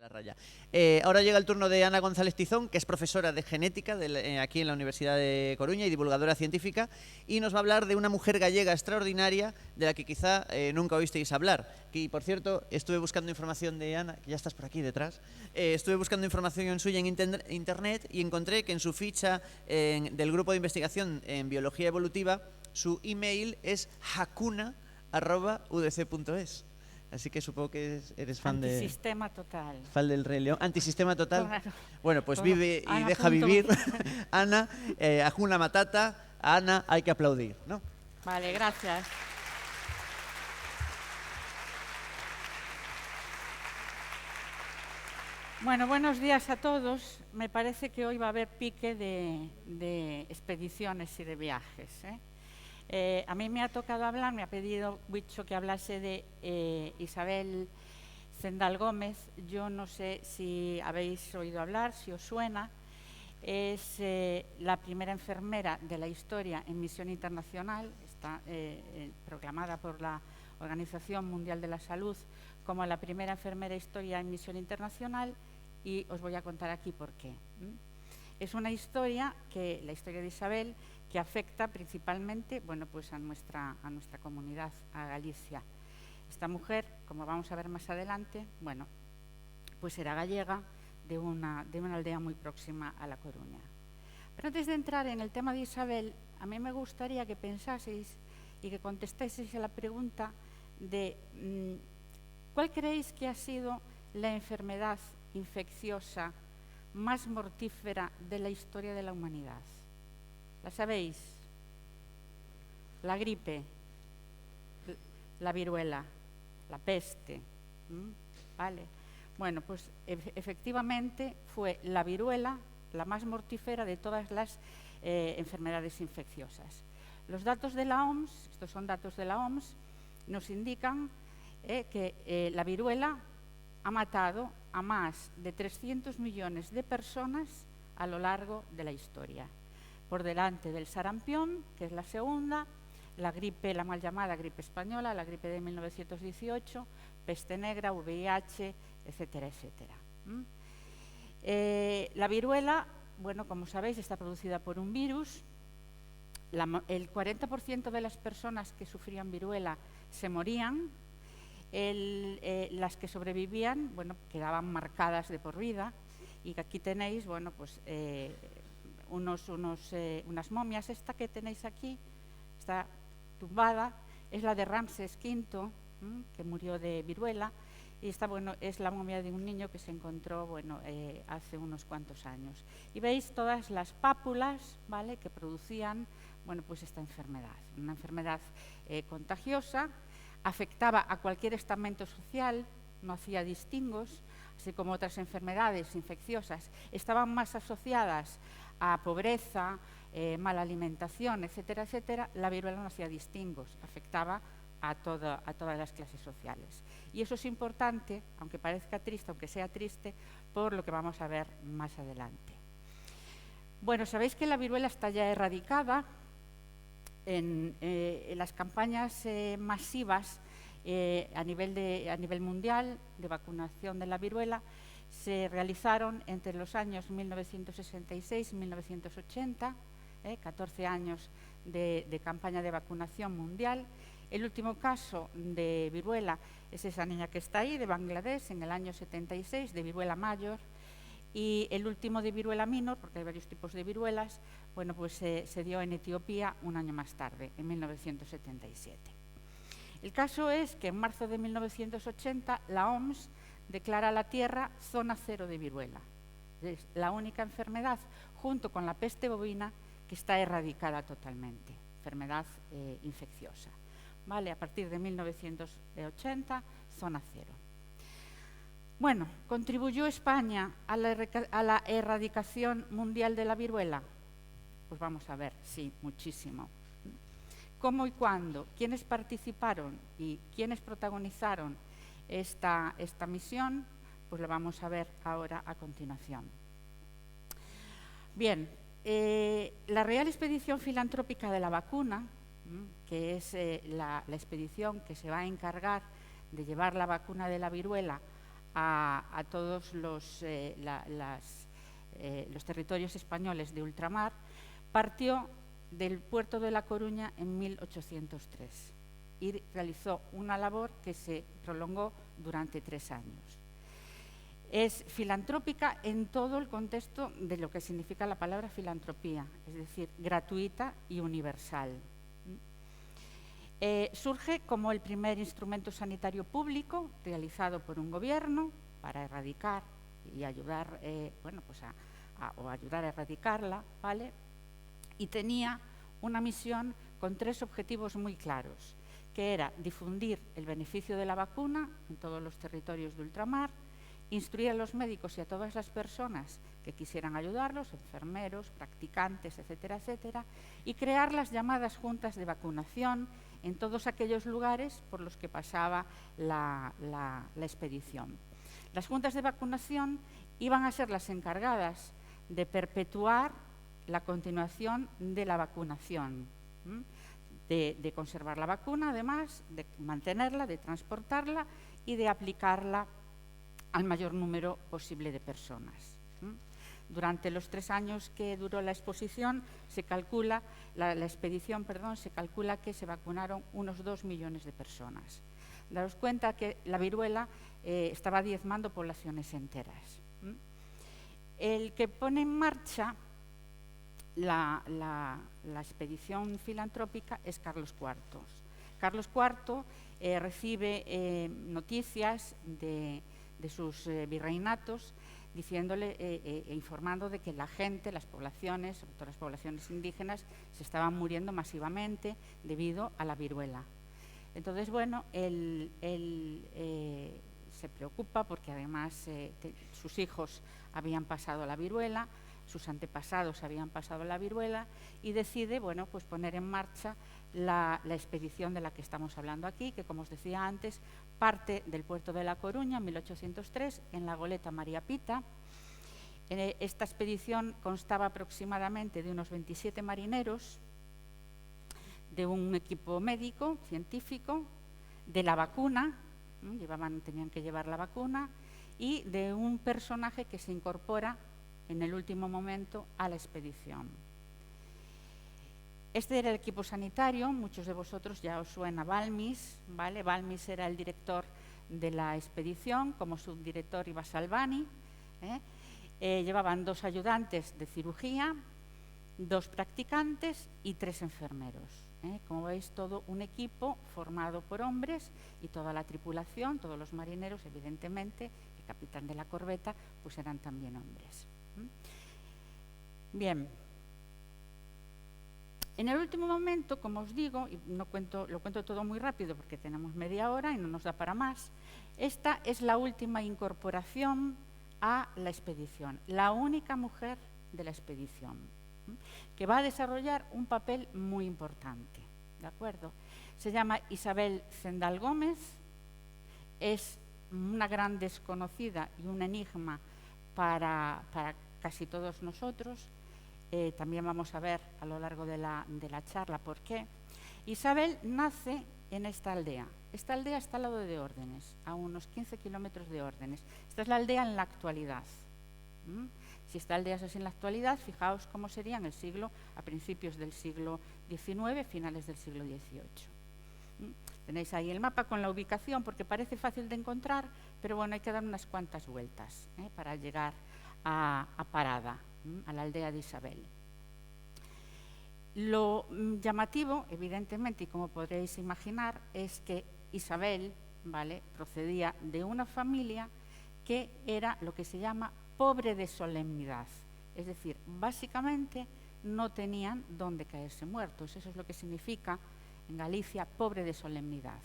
Raya. Ahora llega el turno de Ana González Tizón, que es profesora de genética aquí en la Universidad de Coruña y divulgadora científica, y nos va a hablar de una mujer gallega extraordinaria de la que quizá nunca oísteis hablar. Y por cierto, estuve buscando información de Ana, que ya estás por aquí detrás, estuve buscando información suya en internet y encontré que en su ficha del grupo de investigación en biología evolutiva, su email es hakuna@udc.es. Así que supongo que eres fan Antisistema total. Fan del Rey León. Antisistema total. Claro. Bueno, pues Todo. vive y Ana, deja punto. vivir. Ana, Hakuna Matata. A Ana hay que aplaudir, ¿no? Vale, gracias. Bueno, buenos días a todos. Me parece que hoy va a haber pique de expediciones y de viajes, ¿eh? A mí me ha tocado hablar, me ha pedido Huicho que hablase de Isabel Zendal Gómez. Yo no sé si habéis oído hablar, si os suena. Es la primera enfermera de la historia en misión internacional. Está proclamada por la Organización Mundial de la Salud como la primera enfermera historia en misión internacional, y os voy a contar aquí por qué. Es una historia, la historia de Isabel, que afecta principalmente, bueno, pues a nuestra comunidad, a Galicia. Esta mujer, como vamos a ver más adelante, bueno, pues era gallega, de una aldea muy próxima a La Coruña. Pero antes de entrar en el tema de Isabel, a mí me gustaría que pensaseis y que contestéis a la pregunta de ¿cuál creéis que ha sido la enfermedad infecciosa más mortífera de la historia de la humanidad? ¿La sabéis? La gripe, la viruela, la peste, ¿vale? Bueno, pues efectivamente fue la viruela la más mortífera de todas las enfermedades infecciosas. Los datos de la OMS, estos son datos de la OMS, nos indican que la viruela ha matado a más de 300 millones de personas a lo largo de la historia, por delante del sarampión, que es la segunda, la gripe, la mal llamada gripe española, la gripe de 1918, peste negra, VIH, etcétera, etcétera. La viruela, bueno, como sabéis, está producida por un virus. El 40% de las personas que sufrían viruela se morían. Las que sobrevivían, bueno, quedaban marcadas de por vida. Y aquí tenéis, bueno, pues unas momias. Esta que tenéis aquí está tumbada, es la de Ramsés V, que murió de viruela, y esta, bueno, es la momia de un niño que se encontró, bueno, hace unos cuantos años. Y veis todas las pápulas, ¿vale?, que producían, bueno, pues esta enfermedad, una enfermedad contagiosa, afectaba a cualquier estamento social, no hacía distingos, así como otras enfermedades infecciosas estaban más asociadas a pobreza, mala alimentación, etcétera, etcétera. La viruela no hacía distingos, afectaba a todas las clases sociales. Y eso es importante, aunque parezca triste, aunque sea triste, por lo que vamos a ver más adelante. Bueno, sabéis que la viruela está ya erradicada. En las campañas masivas a nivel mundial de vacunación de la viruela se realizaron entre los años 1966 y 1980, 14 años de campaña de vacunación mundial. El último caso de viruela es esa niña que está ahí, de Bangladesh, en el año 76, de viruela mayor. Y el último de viruela minor, porque hay varios tipos de viruelas, bueno, pues se dio en Etiopía un año más tarde, en 1977. El caso es que en marzo de 1980 la OMS declara a la Tierra zona cero de viruela. Es la única enfermedad, junto con la peste bovina, que está erradicada totalmente, enfermedad infecciosa. ¿Vale? A partir de 1980, zona cero. Bueno, ¿contribuyó España a la erradicación mundial de la viruela? Pues vamos a ver, sí, muchísimo. ¿Cómo y cuándo? ¿Quiénes participaron y quiénes protagonizaron esta misión? Pues lo vamos a ver ahora a continuación. Bien, la Real Expedición Filantrópica de la Vacuna, que es la expedición que se va a encargar de llevar la vacuna de la viruela a todos los territorios españoles de ultramar, partió del puerto de La Coruña en 1803 y realizó una labor que se prolongó durante 3 años. Es filantrópica en todo el contexto de lo que significa la palabra filantropía, es decir, gratuita y universal. Surge como el primer instrumento sanitario público realizado por un gobierno para erradicar y ayudar, ayudar a erradicarla, ¿vale? Y tenía una misión con 3 objetivos muy claros, que era difundir el beneficio de la vacuna en todos los territorios de ultramar, instruir a los médicos y a todas las personas que quisieran ayudarlos, enfermeros, practicantes, etcétera, etcétera, y crear las llamadas juntas de vacunación en todos aquellos lugares por los que pasaba la expedición. Las juntas de vacunación iban a ser las encargadas de perpetuar la continuación de la vacunación, de conservar la vacuna, además, de mantenerla, de transportarla y de aplicarla al mayor número posible de personas. Durante los 3 años que duró la exposición, se calcula, la expedición, perdón, se calcula que se vacunaron unos 2 millones de personas. Daros cuenta que la viruela estaba diezmando poblaciones enteras. El que pone en marcha la expedición filantrópica es Carlos IV. Carlos IV recibe noticias de sus virreinatos, informando de que la gente, las poblaciones, sobre todo las poblaciones indígenas, se estaban muriendo masivamente debido a la viruela. Entonces, bueno, él se preocupa porque además sus hijos habían pasado la viruela, sus antepasados habían pasado la viruela, y decide, bueno, pues poner en marcha la expedición de la que estamos hablando aquí, que, como os decía antes, parte del puerto de La Coruña en 1803 en la goleta María Pita. Esta expedición constaba aproximadamente de unos 27 marineros, de un equipo médico, científico, de la vacuna, tenían que llevar la vacuna, y de un personaje que se incorpora en el último momento a la expedición. Este era el equipo sanitario, muchos de vosotros ya os suena Balmis, ¿vale? Balmis era el director de la expedición, como subdirector iba Salvani. Llevaban 2 ayudantes de cirugía, 2 practicantes y 3 enfermeros. Como veis, todo un equipo formado por hombres, y toda la tripulación, todos los marineros, evidentemente, el capitán de la corbeta, pues eran también hombres. Bien. En el último momento, como os digo, y lo cuento todo muy rápido porque tenemos media hora y no nos da para más, esta es la última incorporación a la expedición, la única mujer de la expedición, que va a desarrollar un papel muy importante, ¿de acuerdo? Se llama Isabel Zendal Gómez, es una gran desconocida y un enigma para casi todos nosotros. También vamos a ver a lo largo de la charla por qué. Isabel nace en esta aldea. Esta aldea está al lado de Órdenes, a unos 15 kilómetros de Órdenes. Esta es la aldea en la actualidad. Si esta aldea es así en la actualidad, fijaos cómo sería en el siglo, a principios del siglo XIX, finales del siglo XVIII. Tenéis ahí el mapa con la ubicación, porque parece fácil de encontrar, pero bueno, hay que dar unas cuantas vueltas para llegar a Parada, a la aldea de Isabel. Lo llamativo, evidentemente, y como podréis imaginar, es que Isabel, ¿vale?, procedía de una familia que era lo que se llama pobre de solemnidad. Es decir, básicamente no tenían dónde caerse muertos. Eso es lo que significa en Galicia pobre de solemnidad.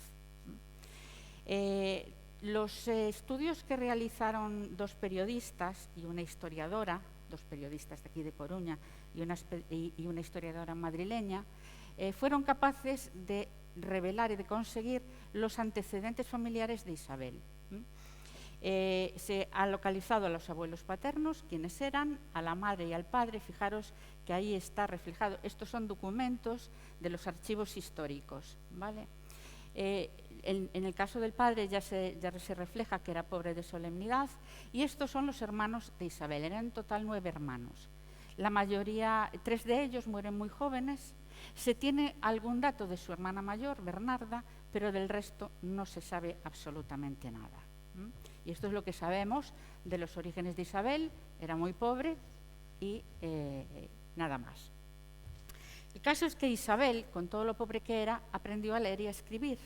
Los estudios que realizaron 2 periodistas y una historiadora, 2 periodistas de aquí de Coruña y una historiadora madrileña, fueron capaces de revelar y de conseguir los antecedentes familiares de Isabel. Se han localizado a los abuelos paternos, quienes eran, a la madre y al padre. Fijaros que ahí está reflejado. Estos son documentos de los archivos históricos, ¿vale? En el caso del padre ya se refleja que era pobre de solemnidad, y estos son los hermanos de Isabel. Eran en total 9 hermanos. La mayoría, 3 de ellos mueren muy jóvenes. Se tiene algún dato de su hermana mayor, Bernarda, pero del resto no se sabe absolutamente nada. Y esto es lo que sabemos de los orígenes de Isabel. Era muy pobre y nada más. El caso es que Isabel, con todo lo pobre que era, aprendió a leer y a escribir.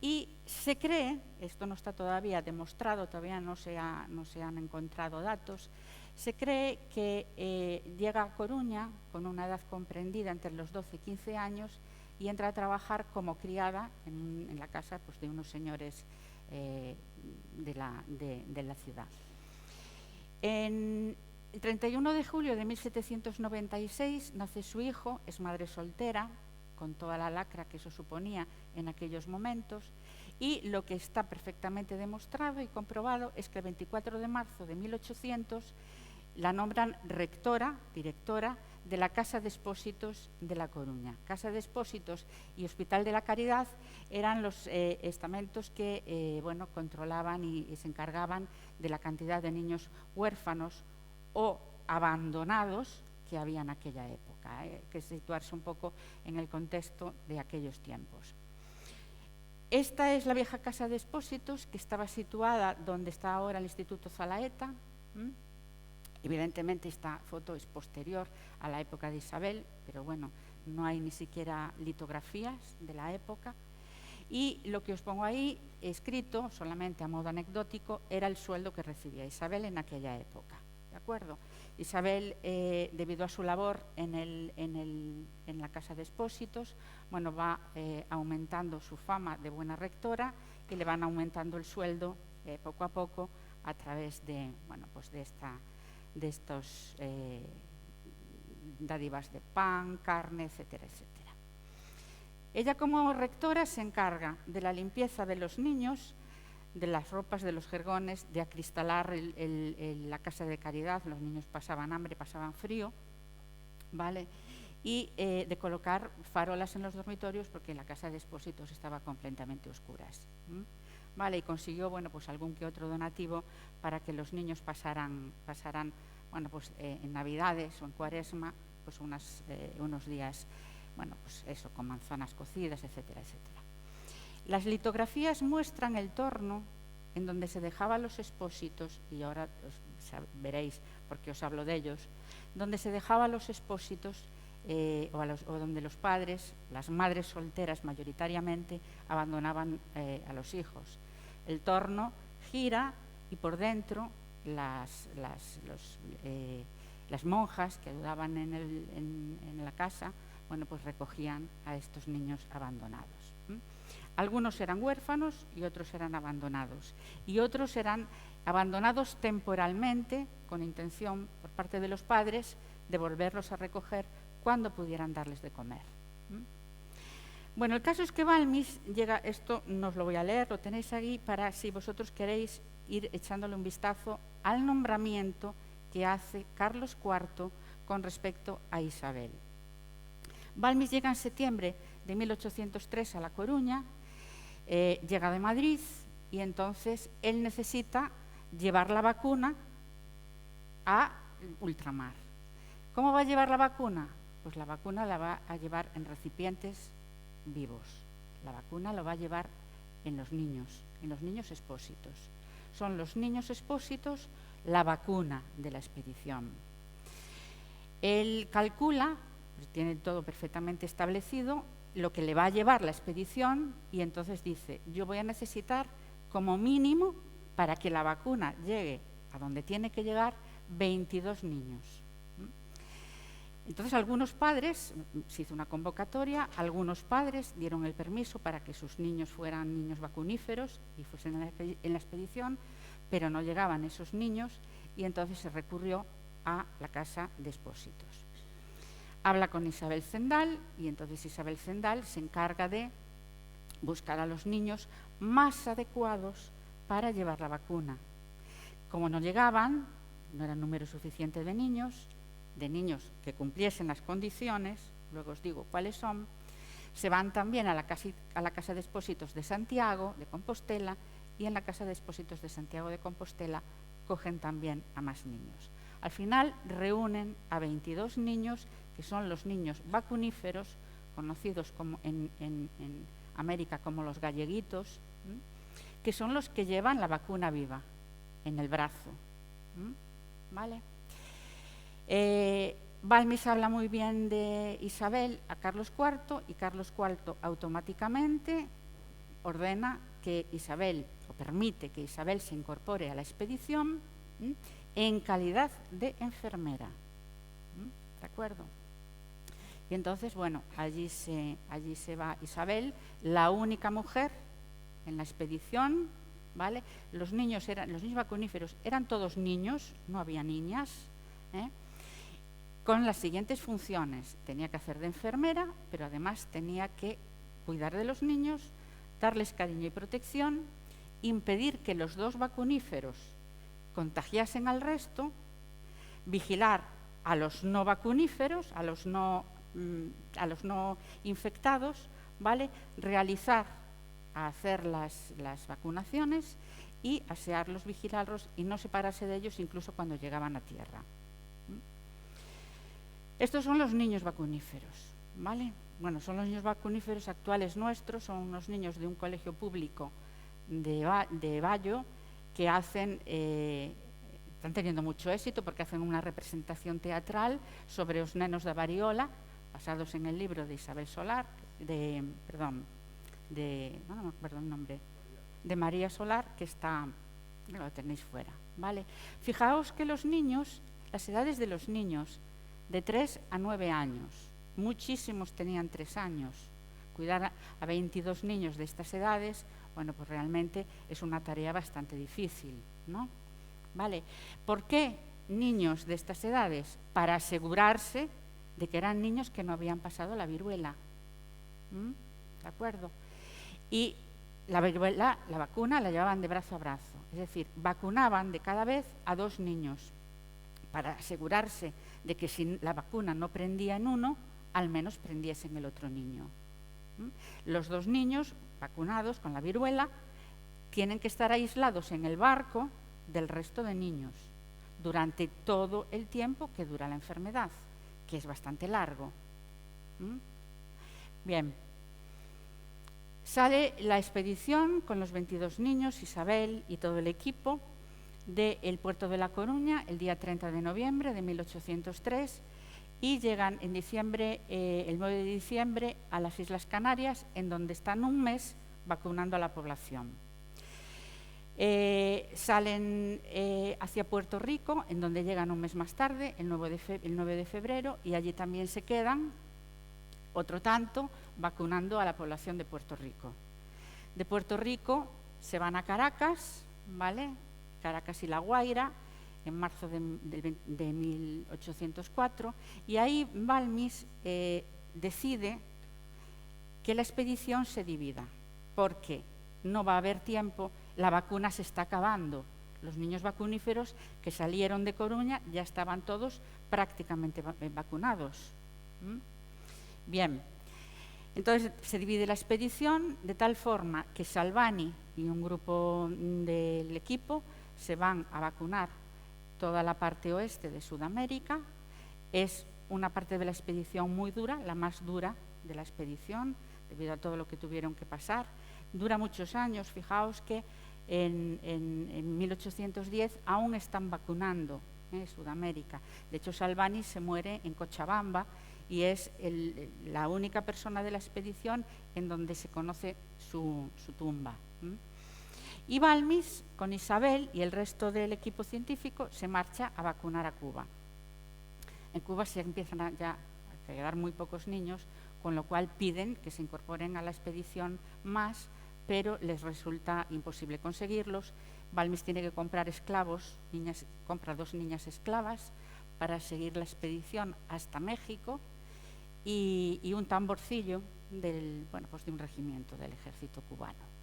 Y se cree, esto no está todavía demostrado, todavía no se han encontrado datos, se cree que llega a Coruña con una edad comprendida entre los 12 y 15 años y entra a trabajar como criada en la casa, pues, de unos señores de la ciudad. En el 31 de julio de 1796 nace su hijo, es madre soltera, con toda la lacra que eso suponía en aquellos momentos, y lo que está perfectamente demostrado y comprobado es que el 24 de marzo de 1800 la nombran rectora, directora de la Casa de Expósitos de La Coruña. Casa de Expósitos y Hospital de la Caridad eran los estamentos que controlaban y se encargaban de la cantidad de niños huérfanos o abandonados que había en aquella época. Hay que situarse un poco en el contexto de aquellos tiempos. Esta es la vieja Casa de Expósitos, que estaba situada donde está ahora el Instituto Zalaeta. Evidentemente esta foto es posterior a la época de Isabel, pero bueno, no hay ni siquiera litografías de la época. Y lo que os pongo ahí escrito, solamente a modo anecdótico, era el sueldo que recibía Isabel en aquella época. ¿De acuerdo? Isabel, debido a su labor en la Casa de Expósitos, va aumentando su fama de buena rectora y le van aumentando el sueldo poco a poco a través de estos dádivas de pan, carne, etcétera, etcétera. Ella, como rectora, se encarga de la limpieza de los niños, de las ropas, de los jergones, de acristalar la casa de caridad. Los niños pasaban hambre, pasaban frío, ¿vale? Y de colocar farolas en los dormitorios, porque la Casa de Expósitos estaba completamente oscuras. ¿Vale? Y consiguió algún que otro donativo para que los niños pasaran en Navidades o en Cuaresma unos días con manzanas cocidas, etcétera, etcétera. Las litografías muestran el torno en donde se dejaban los expósitos, y ahora veréis por qué os hablo de ellos, donde se dejaban los expósitos o donde los padres, las madres solteras mayoritariamente, abandonaban a los hijos. El torno gira y por dentro las monjas que ayudaban en la casa, recogían a estos niños abandonados. Algunos eran huérfanos y otros eran abandonados. Y otros eran abandonados temporalmente, con intención por parte de los padres de volverlos a recoger cuando pudieran darles de comer. Bueno, el caso es que Balmis llega, esto no os lo voy a leer, lo tenéis ahí para si vosotros queréis ir echándole un vistazo al nombramiento que hace Carlos IV con respecto a Isabel. Balmis llega en septiembre de 1803 a La Coruña, llega de Madrid y entonces él necesita llevar la vacuna a ultramar. ¿Cómo va a llevar la vacuna? Pues la vacuna la va a llevar en recipientes vivos. La vacuna lo va a llevar en los niños expósitos. Son los niños expósitos la vacuna de la expedición. Él calcula, pues tiene todo perfectamente establecido, lo que le va a llevar la expedición y entonces dice, yo voy a necesitar como mínimo para que la vacuna llegue a donde tiene que llegar 22 niños. Entonces algunos padres, se hizo una convocatoria, algunos padres dieron el permiso para que sus niños fueran niños vacuníferos y fuesen en la expedición, pero no llegaban esos niños y entonces se recurrió a la Casa de Expósitos. Habla con Isabel Zendal y entonces Isabel Zendal se encarga de buscar a los niños más adecuados para llevar la vacuna. Como no llegaban, no era número suficiente de niños que cumpliesen las condiciones, luego os digo cuáles son, Se van también a la Casa de Expósitos de Santiago de Compostela, y en la Casa de Expósitos de Santiago de Compostela cogen también a más niños. Al final reúnen a 22 niños, que son los niños vacuníferos, conocidos como en América como los galleguitos, que son los que llevan la vacuna viva en el brazo. ¿Vale? Balmis habla muy bien de Isabel a Carlos IV, y Carlos IV automáticamente ordena que Isabel, o permite que Isabel se incorpore a la expedición en calidad de enfermera. ¿De acuerdo? Y entonces, bueno, allí se va Isabel, la única mujer en la expedición, ¿vale? Los niños vacuníferos eran todos niños, no había niñas, con las siguientes funciones. Tenía que hacer de enfermera, pero además tenía que cuidar de los niños, darles cariño y protección, impedir que los 2 vacuníferos contagiasen al resto, vigilar a los no vacuníferos, a los no infectados, ¿vale? Hacer las vacunaciones y asearlos, vigilarlos y no separarse de ellos incluso cuando llegaban a tierra. Estos son los niños vacuníferos, ¿vale? Bueno, son los niños vacuníferos actuales nuestros, son unos niños de un colegio público de Bayo que están teniendo mucho éxito porque hacen una representación teatral sobre los nenos de variola, basados en el libro de Isabel Solar, no me acuerdo el nombre, de María Solar, que está, lo tenéis fuera, ¿vale? Fijaos que los niños, las edades de los niños, de 3 a 9 años, muchísimos tenían 3 años. Cuidar a 22 niños de estas edades, bueno, pues realmente es una tarea bastante difícil, ¿no? ¿Vale? ¿Por qué niños de estas edades? Para asegurarse de que eran niños que no habían pasado la viruela. ¿De acuerdo? Y la viruela, la vacuna, la llevaban de brazo a brazo. Es decir, vacunaban de cada vez a 2 niños para asegurarse de que si la vacuna no prendía en uno, al menos prendiese en el otro niño. Los 2 niños vacunados con la viruela tienen que estar aislados en el barco del resto de niños durante todo el tiempo que dura la enfermedad, que es bastante largo. Bien, sale la expedición con los 22 niños, Isabel y todo el equipo, del puerto de La Coruña el día 30 de noviembre de 1803 y llegan en diciembre, el 9 de diciembre a las Islas Canarias, en donde están un mes vacunando a la población. Salen hacia Puerto Rico, en donde llegan un mes más tarde, el 9 de febrero, y allí también se quedan otro tanto vacunando a la población de Puerto Rico. De Puerto Rico se van a Caracas, ¿vale? Caracas y La Guaira, en marzo de 1804, y ahí Balmis decide que la expedición se divida, porque no va a haber tiempo, la vacuna se está acabando. Los niños vacuníferos que salieron de Coruña ya estaban todos prácticamente vacunados. Bien, entonces se divide la expedición de tal forma que Salvani y un grupo del equipo se van a vacunar toda la parte oeste de Sudamérica. Es una parte de la expedición muy dura, la más dura de la expedición, debido a todo lo que tuvieron que pasar. Dura muchos años, fijaos que en 1810 aún están vacunando en Sudamérica. De hecho, Salvani se muere en Cochabamba y es la única persona de la expedición en donde se conoce su tumba. Y Balmis, con Isabel y el resto del equipo científico, se marcha a vacunar a Cuba. En Cuba se empiezan ya a quedar muy pocos niños, con lo cual piden que se incorporen a la expedición más, pero les resulta imposible conseguirlos. Balmis tiene que comprar esclavos, compra 2 niñas esclavas para seguir la expedición hasta México y un tamborcillo de un regimiento del ejército cubano.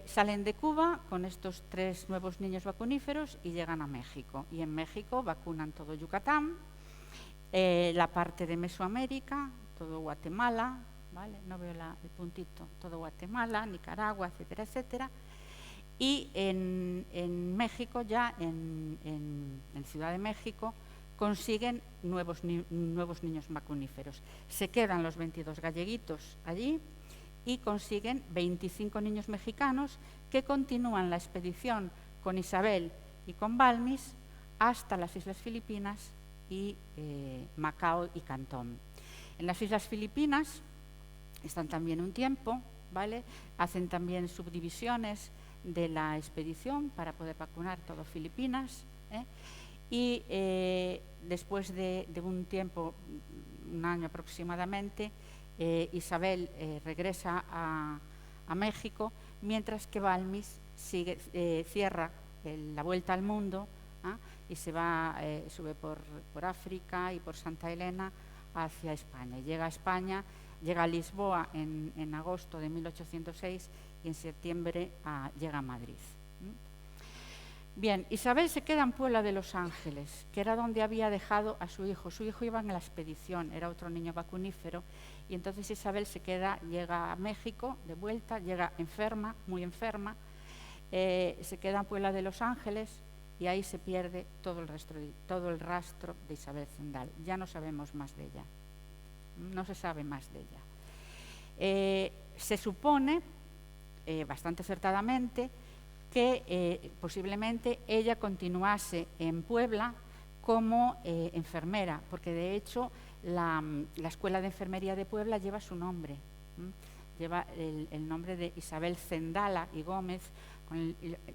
Salen de Cuba con estos 3 nuevos niños vacuníferos y llegan a México. Y en México vacunan todo Yucatán, la parte de Mesoamérica, todo Guatemala, ¿vale? No veo el puntito, todo Guatemala, Nicaragua, etcétera, etcétera. Y en México, ya en Ciudad de México, consiguen nuevos niños vacuníferos. Se quedan los 22 galleguitos allí y consiguen 25 niños mexicanos que continúan la expedición con Isabel y con Balmis hasta las Islas Filipinas y Macao y Cantón. En las Islas Filipinas están también un tiempo, ¿vale? Hacen también subdivisiones de la expedición para poder vacunar todo Filipinas, y después de un tiempo, un año aproximadamente, Isabel regresa a México, mientras que Balmis cierra la vuelta al mundo, y sube por África y por Santa Elena hacia España. Llega a España, llega a Lisboa en agosto de 1806 y en septiembre llega a Madrid. Bien, Isabel se queda en Puebla de Los Ángeles, que era donde había dejado a su hijo. Su hijo iba en la expedición, era otro niño vacunífero, y entonces Isabel llega a México de vuelta, llega enferma, muy enferma, se queda en Puebla de Los Ángeles y ahí se pierde todo el rastro de Isabel Zendal. Ya no sabemos más de ella, no se sabe más de ella. Se supone, bastante acertadamente, que posiblemente ella continuase en Puebla como enfermera, porque de hecho la Escuela de Enfermería de Puebla lleva su nombre, lleva el nombre de Isabel Zendala y Gómez.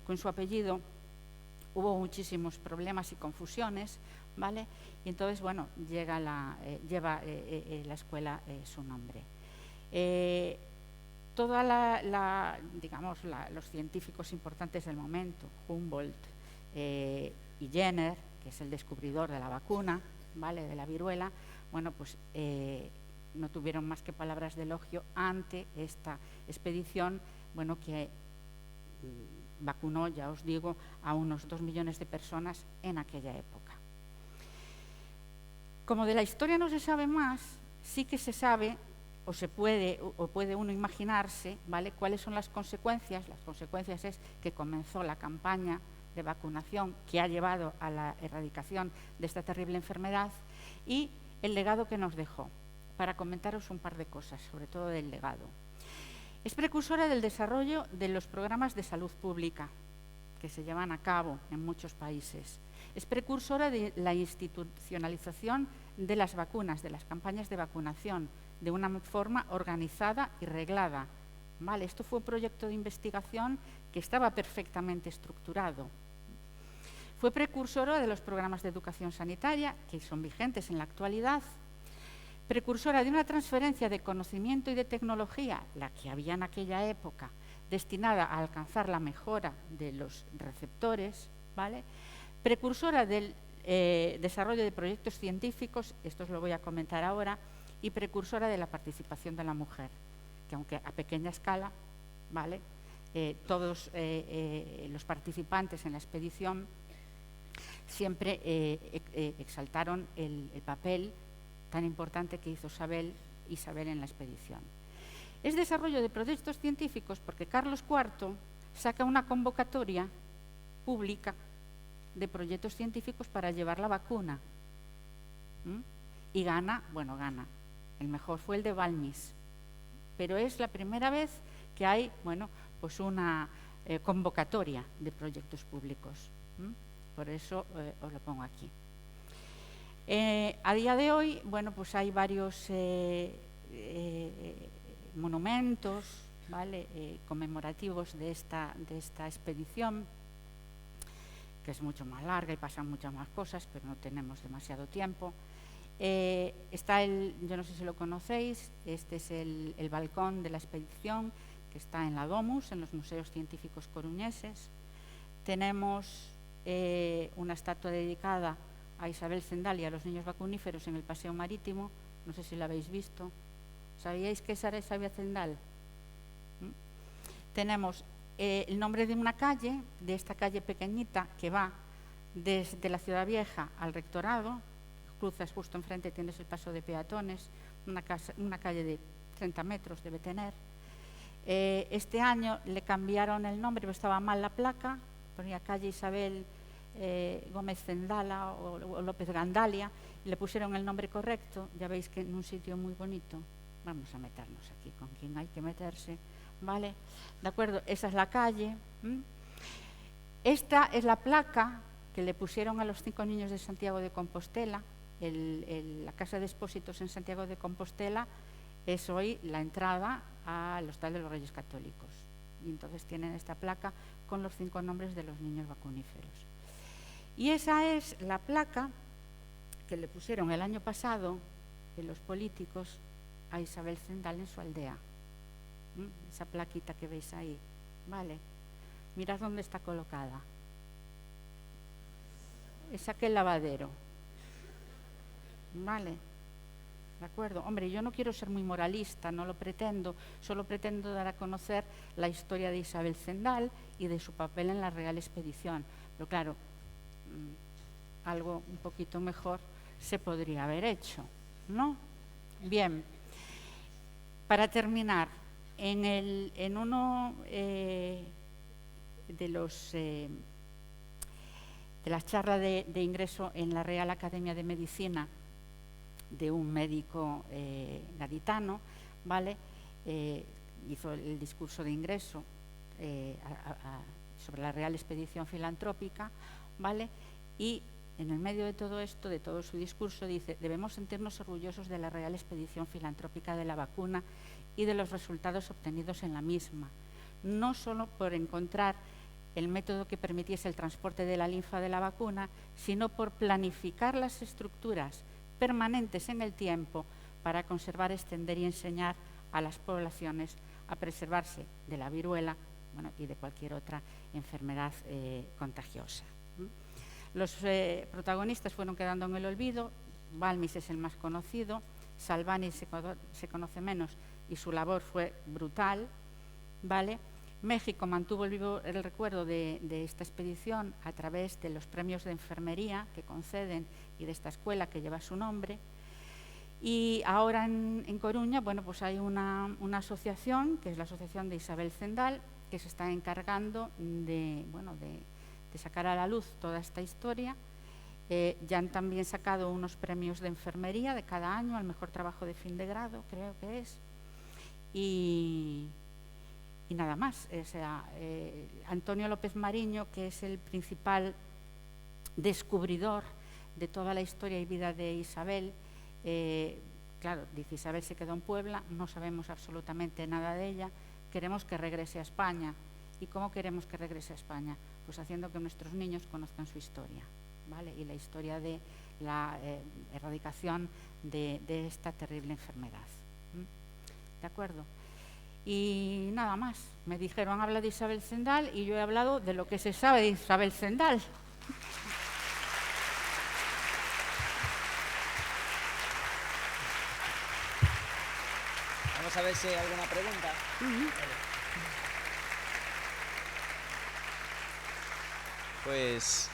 Con su apellido hubo muchísimos problemas y confusiones, ¿vale? Y entonces, bueno, lleva la escuela su nombre. Los científicos importantes del momento, Humboldt y Jenner, que es el descubridor de la vacuna, ¿vale?, de la viruela, bueno, pues no tuvieron más que palabras de elogio ante esta expedición, bueno, que vacunó, ya os digo, a unos 2 millones de personas en aquella época. Como de la historia no se sabe más, sí que se sabe, o puede uno imaginarse, ¿vale?, cuáles son las consecuencias. Las consecuencias es que comenzó la campaña de vacunación que ha llevado a la erradicación de esta terrible enfermedad, y el legado que nos dejó. Para comentaros un par de cosas, sobre todo del legado. Es precursora del desarrollo de los programas de salud pública que se llevan a cabo en muchos países. Es precursora de la institucionalización de las vacunas, de las campañas de vacunación, de una forma organizada y reglada. ¿Vale? Esto fue un proyecto de investigación que estaba perfectamente estructurado. Fue precursora de los programas de educación sanitaria, que son vigentes en la actualidad. Precursora de una transferencia de conocimiento y de tecnología, la que había en aquella época, destinada a alcanzar la mejora de los receptores, ¿vale? Precursora del desarrollo de proyectos científicos, esto os lo voy a comentar ahora, y precursora de la participación de la mujer, que aunque a pequeña escala, ¿vale?, todos los participantes en la expedición siempre exaltaron el papel tan importante que hizo Isabel en la expedición. Es desarrollo de proyectos científicos porque Carlos IV saca una convocatoria pública de proyectos científicos para llevar la vacuna. Y gana. El mejor fue el de Balmis, pero es la primera vez que hay, bueno, pues una convocatoria de proyectos públicos. Por eso os lo pongo aquí. A día de hoy, bueno, pues hay varios monumentos, ¿vale?, conmemorativos de esta expedición, que es mucho más larga y pasan muchas más cosas, pero no tenemos demasiado tiempo. Está yo no sé si lo conocéis, este es el balcón de la expedición, que está en la Domus, en los museos científicos coruñeses. Tenemos una estatua dedicada a Isabel Zendal y a los niños vacuníferos en el Paseo Marítimo, no sé si la habéis visto. ¿Sabíais que esa era Isabel Zendal? Tenemos el nombre de una calle, de esta calle pequeñita que va desde la Ciudad Vieja al Rectorado, cruzas justo enfrente, tienes el paso de peatones, una calle de 30 metros debe tener. Este año le cambiaron el nombre, pero estaba mal la placa, ponía calle Isabel Gómez Zendala o López Gandalia, y le pusieron el nombre correcto. Ya veis que en un sitio muy bonito. Vamos a meternos aquí con quien hay que meterse, ¿vale? ¿De acuerdo? Esa es la calle. Esta es la placa que le pusieron a los 5 niños de Santiago de Compostela. La Casa de Expósitos en Santiago de Compostela es hoy la entrada al Hostal de los Reyes Católicos. Y entonces tienen esta placa con los 5 nombres de los niños vacuníferos. Y esa es la placa que le pusieron el año pasado los políticos a Isabel Zendal en su aldea. Esa plaquita que veis ahí, ¿vale? Mirad dónde está colocada. Es aquel lavadero, ¿vale? ¿De acuerdo? Hombre, yo no quiero ser muy moralista, no lo pretendo, solo pretendo dar a conocer la historia de Isabel Zendal y de su papel en la Real Expedición. Pero claro, algo un poquito mejor se podría haber hecho, ¿no? Bien, para terminar, en uno de las charlas de ingreso en la Real Academia de Medicina de un médico gaditano, ¿vale? Hizo el discurso de ingreso sobre la Real Expedición Filantrópica, ¿vale? Y en el medio de todo esto, de todo su discurso, dice: debemos sentirnos orgullosos de la Real Expedición Filantrópica de la vacuna y de los resultados obtenidos en la misma, no solo por encontrar el método que permitiese el transporte de la linfa de la vacuna, sino por planificar las estructuras permanentes en el tiempo para conservar, extender y enseñar a las poblaciones a preservarse de la viruela, bueno, y de cualquier otra enfermedad contagiosa. Los protagonistas fueron quedando en el olvido. Balmis es el más conocido, Salvani se conoce menos y su labor fue brutal, ¿vale? México mantuvo el recuerdo de esta expedición a través de los premios de enfermería que conceden y de esta escuela que lleva su nombre. Y ahora en Coruña, bueno, pues hay una asociación, que es la Asociación de Isabel Zendal, que se está encargando de sacar a la luz toda esta historia. Ya han también sacado unos premios de enfermería de cada año al mejor trabajo de fin de grado, creo que es. Y nada más. O sea, Antonio López Mariño, que es el principal descubridor de toda la historia y vida de Isabel, claro, dice: Isabel se quedó en Puebla, no sabemos absolutamente nada de ella, queremos que regrese a España. ¿Y cómo queremos que regrese a España? Pues haciendo que nuestros niños conozcan su historia, ¿vale? Y la historia de la erradicación de esta terrible enfermedad. ¿De acuerdo? Y nada más. Me dijeron: habla de Isabel Zendal, y yo he hablado de lo que se sabe de Isabel Zendal. Vamos a ver si hay alguna pregunta. Pues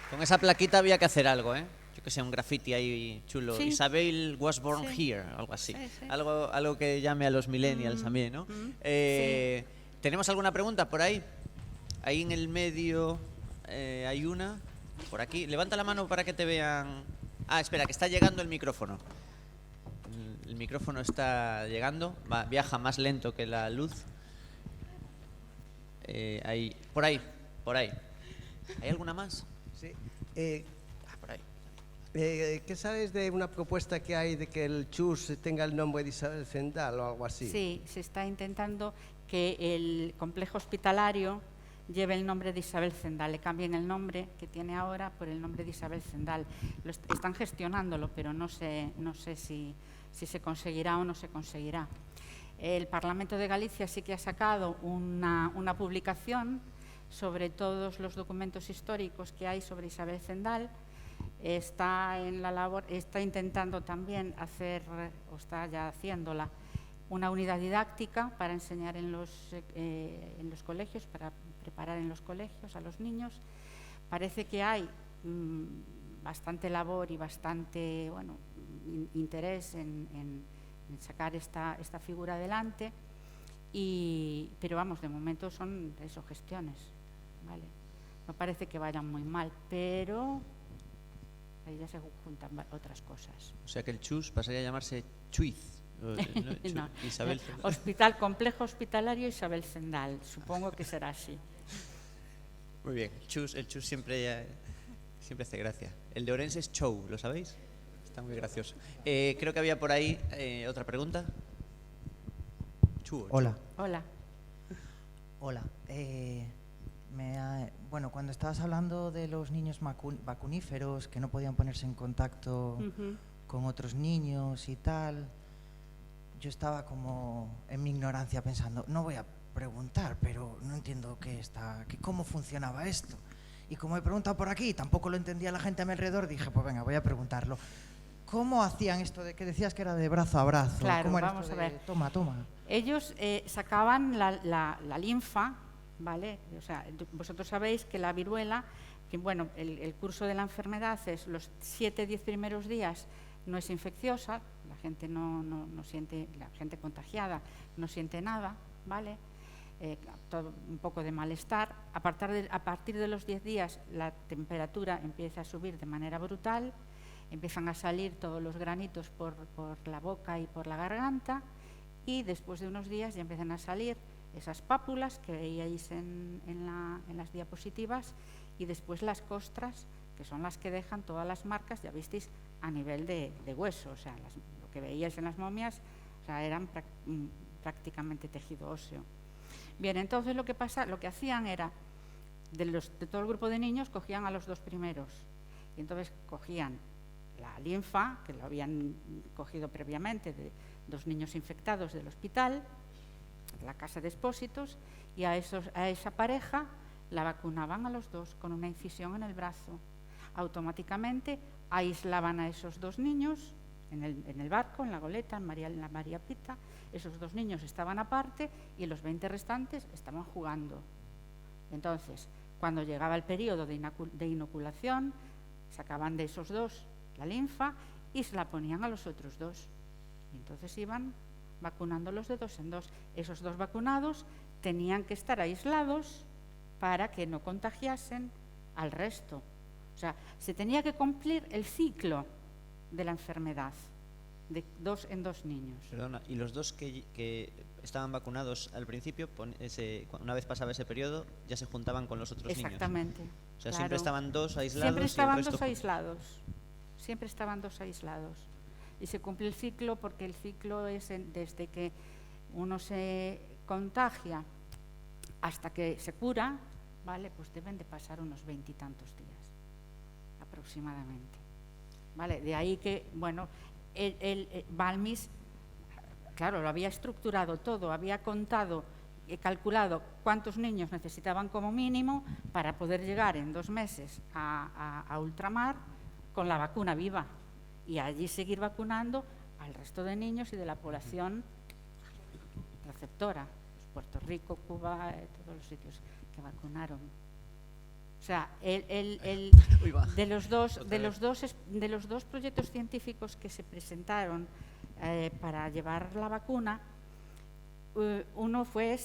con esa plaquita había que hacer algo, ¿eh? Yo que sé, un graffiti ahí chulo. Sí. Isabel was born here, algo así. Sí. Algo que llame a los millennials también, ¿no? Sí. ¿Tenemos alguna pregunta por ahí? Ahí en el medio hay una. Por aquí. Levanta la mano para que te vean. Ah, espera, que está llegando el micrófono. El micrófono está llegando. Viaja más lento que la luz. Ahí. Por ahí. ¿Hay alguna más? Sí. Por ahí. ¿Qué sabes de una propuesta que hay de que el chus tenga el nombre de Isabel Zendal o algo así? Sí, se está intentando que el complejo hospitalario lleve el nombre de Isabel Zendal, le cambien el nombre que tiene ahora por el nombre de Isabel Zendal. Están gestionándolo, pero no sé si se conseguirá o no se conseguirá. El Parlamento de Galicia sí que ha sacado una publicación sobre todos los documentos históricos que hay sobre Isabel Zendal. Está intentando también hacer, o está ya haciéndola, una unidad didáctica para enseñar en los colegios, para preparar en los colegios a los niños. Parece que hay bastante labor y bastante interés en en sacar esta figura adelante, pero vamos, de momento son eso, gestiones, ¿vale? No parece que vayan muy mal, pero ahí ya se juntan otras cosas. O sea que el chus pasaría a llamarse Chuiz. No, Isabel. Complejo Hospitalario Isabel Zendal, supongo que será así. Muy bien, el chus siempre hace gracia. El de Orense es Chou, ¿lo sabéis? Está muy gracioso. Creo que había por ahí otra pregunta. Hola. Hola. Hola. Bueno, cuando estabas hablando de los niños vacuníferos que no podían ponerse en contacto con otros niños y tal, yo estaba como en mi ignorancia pensando, no voy a preguntar, pero no entiendo cómo funcionaba esto. Y como he preguntado por aquí, tampoco lo entendía la gente a mi alrededor, dije, pues venga, voy a preguntarlo. ¿Cómo hacían esto de que decías que era de brazo a brazo? Claro, ¿Cómo era vamos esto a ver. Toma. Ellos sacaban la linfa, ¿vale? O sea, vosotros sabéis que la viruela, que bueno, el curso de la enfermedad es los 7-10 primeros días no es infecciosa, la gente no siente, la gente contagiada no siente nada, ¿vale? Todo un poco de malestar. A partir de los 10 días la temperatura empieza a subir de manera brutal, empiezan a salir todos los granitos por la boca y por la garganta, y después de unos días ya empiezan a salir esas pápulas que veíais en las diapositivas, y después las costras, que son las que dejan todas las marcas, ya visteis, a nivel de hueso. O sea, lo que veíais en las momias, o sea, eran prácticamente tejido óseo. Bien, entonces lo que hacían era, de todo el grupo de niños, cogían a los 2 primeros, y entonces cogían la linfa, que lo habían cogido previamente de 2 niños infectados del hospital, de la casa de expósitos, y a esa pareja la vacunaban a los 2 con una incisión en el brazo. Automáticamente aislaban a esos 2 niños en el barco, en la goleta, en la María Pita. Esos 2 niños estaban aparte y los 20 restantes estaban jugando. Entonces, cuando llegaba el periodo de inoculación, sacaban de esos 2 la linfa y se la ponían a los otros 2. Y entonces iban vacunándolos de 2 en 2. Esos 2 vacunados tenían que estar aislados para que no contagiasen al resto. O sea, se tenía que cumplir el ciclo de la enfermedad de 2 en 2 niños. Perdona, ¿y los 2 que estaban vacunados al principio, una vez pasaba ese periodo, ya se juntaban con los otros niños? Exactamente. O sea, claro. siempre estaban 2 aislados. Siempre estaban y el resto 2 aislados. Siempre estaban 2 aislados. Y se cumple el ciclo, porque el ciclo es desde que uno se contagia hasta que se cura, ¿vale? Pues deben de pasar unos 20 y tantos días, aproximadamente. ¿Vale? De ahí que, bueno, el Balmis, claro, lo había estructurado todo, había contado, calculado cuántos niños necesitaban como mínimo para poder llegar en 2 meses a ultramar con la vacuna viva, y allí seguir vacunando al resto de niños y de la población receptora, pues Puerto Rico, Cuba, todos los sitios que vacunaron. O sea, de los dos proyectos científicos que se presentaron para llevar la vacuna, uno fue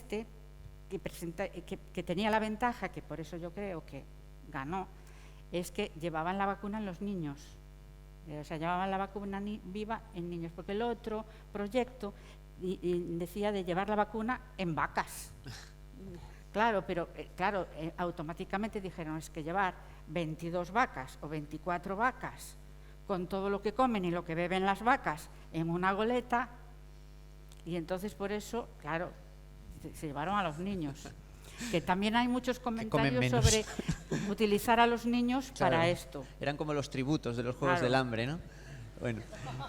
que tenía la ventaja, que por eso yo creo que ganó, es que llevaban la vacuna en los niños. O sea, llevaban la vacuna viva en niños, porque el otro proyecto decía de llevar la vacuna en vacas. Claro, pero automáticamente dijeron, es que llevar 22 vacas o 24 vacas con todo lo que comen y lo que beben las vacas en una goleta, y entonces por eso, claro, se llevaron a los niños. Que también hay muchos comentarios sobre utilizar a los niños para esto. Eran como los tributos de los Juegos del Hambre, ¿no? Bueno,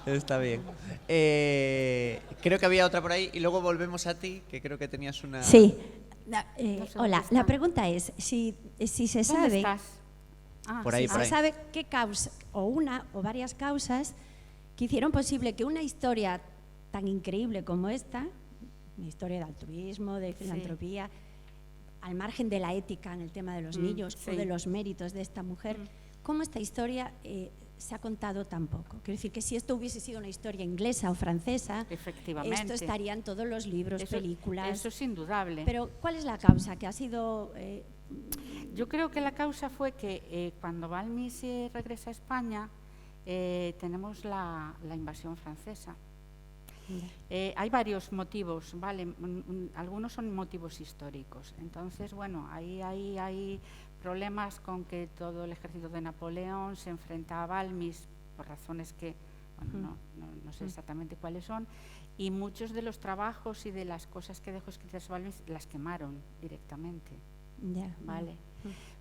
está bien. Creo que había otra por ahí y luego volvemos a ti, que creo que tenías una... Sí. Hola, la pregunta es si se sabe... ¿Dónde estás? Por ahí, por ahí. Se sabe qué causa, o una o varias causas que hicieron posible que una historia tan increíble como esta, una historia de altruismo, de filantropía, al margen de la ética en el tema de los niños o de los méritos de esta mujer, cómo esta historia se ha contado tan poco. Quiero decir que si esto hubiese sido una historia inglesa o francesa, Efectivamente. esto estaría en todos los libros, películas. Eso es indudable. Pero ¿cuál es la causa? Que ha sido... Yo creo que la causa fue que cuando Balmis regresa a España, tenemos la invasión francesa. Hay varios motivos, ¿vale? Algunos son motivos históricos. Entonces, bueno, ahí hay problemas con que todo el ejército de Napoleón se enfrenta a Balmis por razones que, bueno, no sé exactamente cuáles son, y muchos de los trabajos y de las cosas que dejó escritas Balmis las quemaron directamente. ¿Vale?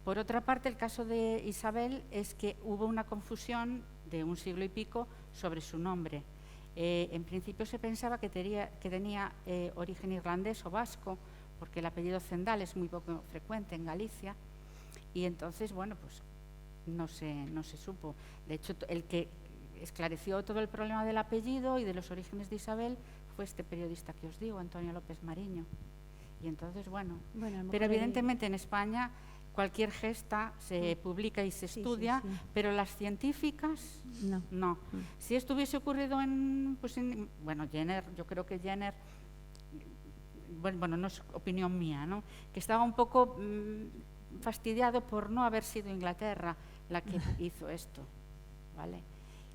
Por otra parte, el caso de Isabel es que hubo una confusión de un siglo y pico sobre su nombre. En principio se pensaba que tenía origen irlandés o vasco, porque el apellido Zendal es muy poco frecuente en Galicia, y entonces, bueno, pues no se supo. De hecho, el que esclareció todo el problema del apellido y de los orígenes de Isabel fue este periodista que os digo, Antonio López Mariño. Y entonces, bueno pero evidentemente en España cualquier gesta se publica y se estudia, pero las científicas no. Si esto hubiese ocurrido bueno, Jenner, yo creo que Jenner, bueno, no es opinión mía, ¿no? Que estaba un poco fastidiado por no haber sido Inglaterra la que hizo esto, ¿vale?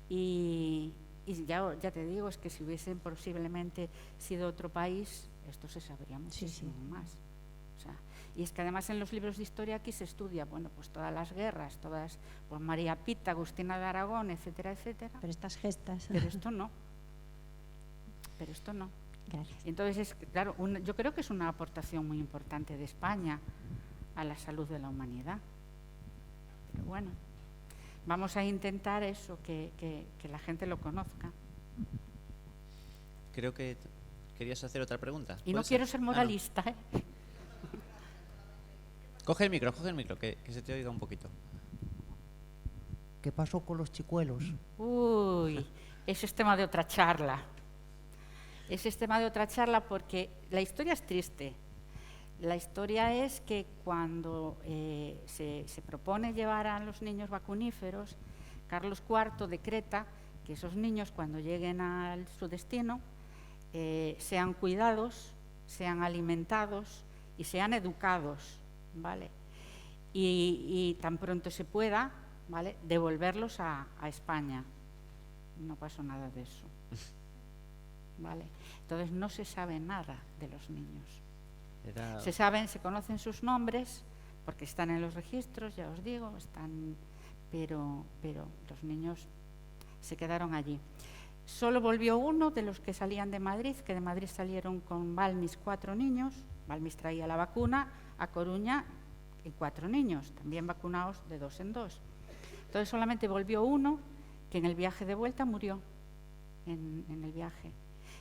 Y ya te digo, es que si hubiese posiblemente sido otro país, esto se sabría muchísimo más. O sea, y es que además en los libros de historia aquí se estudia, bueno, pues todas las guerras, pues María Pita, Agustina de Aragón, etcétera, etcétera. Pero estas gestas... Pero esto no. Gracias. Entonces, claro, yo creo que es una aportación muy importante de España a la salud de la humanidad. Pero bueno, vamos a intentar eso, que la gente lo conozca. Creo que querías hacer otra pregunta. Y no quiero ser moralista, ¿eh? Coge el micro, que se te oiga un poquito. ¿Qué pasó con los chicuelos? Uy, ese es tema de otra charla. Ese es tema de otra charla porque la historia es triste. La historia es que cuando se propone llevar a los niños vacuníferos, Carlos IV decreta que esos niños, cuando lleguen a su destino, sean cuidados, sean alimentados y sean educados, ¿vale? Y tan pronto se pueda, ¿vale?, devolverlos a España. No pasó nada de eso, ¿vale? Entonces no se sabe nada de los niños. Se conocen sus nombres porque están en los registros, ya os digo, pero los niños se quedaron allí. Solo volvió uno de los que salían de Madrid, que de Madrid salieron con Balmis 4 niños. Balmis traía la vacuna a Coruña y 4 niños, también vacunados de 2 en 2. Entonces solamente volvió uno, que en el viaje de vuelta murió, en el viaje.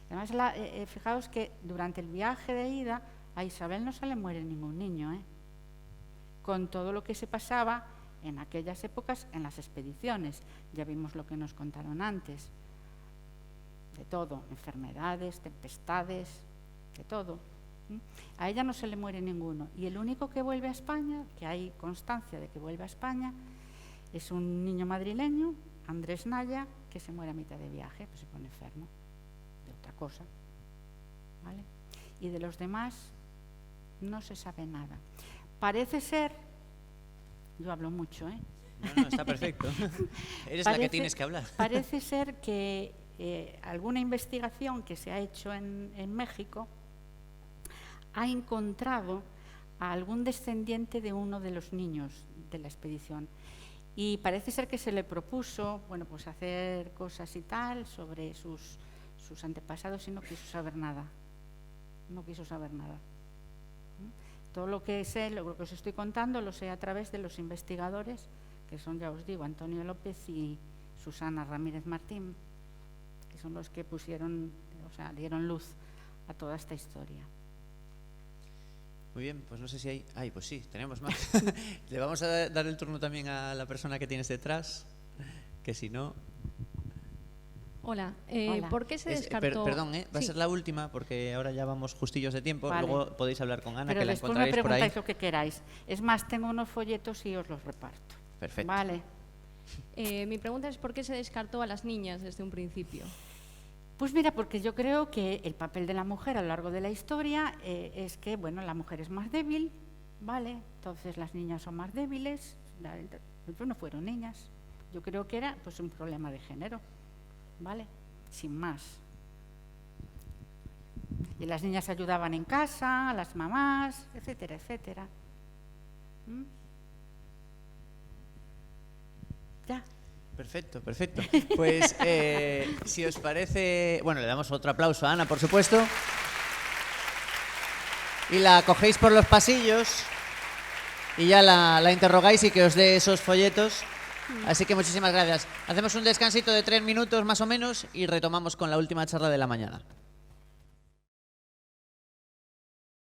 Además, fijaos que durante el viaje de ida a Isabel no se le muere ningún niño, ¿eh? Con todo lo que se pasaba en aquellas épocas en las expediciones. Ya vimos lo que nos contaron antes. De todo, enfermedades, tempestades, de todo. A ella no se le muere ninguno. Y el único que vuelve a España, que hay constancia de que vuelve a España, es un niño madrileño, Andrés Naya, que se muere a mitad de viaje, pues se pone enfermo de otra cosa, ¿vale? Y de los demás no se sabe nada. Parece ser, yo hablo mucho, ¿eh? No, está perfecto. Eres la que tienes que hablar. Parece ser que alguna investigación que se ha hecho en México ha encontrado a algún descendiente de uno de los niños de la expedición. Y parece ser que se le propuso, bueno, pues hacer cosas y tal sobre sus antepasados y no quiso saber nada. No quiso saber nada. Todo lo que sé, lo que os estoy contando, lo sé a través de los investigadores, que son, ya os digo, Antonio López y Susana Ramírez Martín, que son los que pusieron, o sea, dieron luz a toda esta historia. Muy bien, pues no sé si hay... Ay, pues sí, tenemos más. Le vamos a dar el turno también a la persona que tienes detrás, que si no... Hola, Hola. ¿por qué se descartó...? Perdón, va a ser la última porque ahora ya vamos justillos de tiempo. Vale. Luego podéis hablar con Ana, Pero que la después me encontraréis por ahí. preguntáis lo que queráis. Es más, tengo unos folletos y os los reparto. Perfecto. Vale. Mi pregunta es ¿por qué se descartó a las niñas desde un principio? Pues mira, porque yo creo que el papel de la mujer a lo largo de la historia es que, bueno, la mujer es más débil, ¿vale? Entonces las niñas son más débiles, pues no fueron niñas. Yo creo que era pues un problema de género, ¿vale? Sin más. Y las niñas ayudaban en casa, a las mamás, etcétera, etcétera. Ya. Perfecto, perfecto. Pues si os parece... Bueno, le damos otro aplauso a Ana, por supuesto. Y la cogéis por los pasillos y ya la interrogáis y que os dé esos folletos. Así que muchísimas gracias. Hacemos un descansito de 3 minutos más o menos y retomamos con la última charla de la mañana.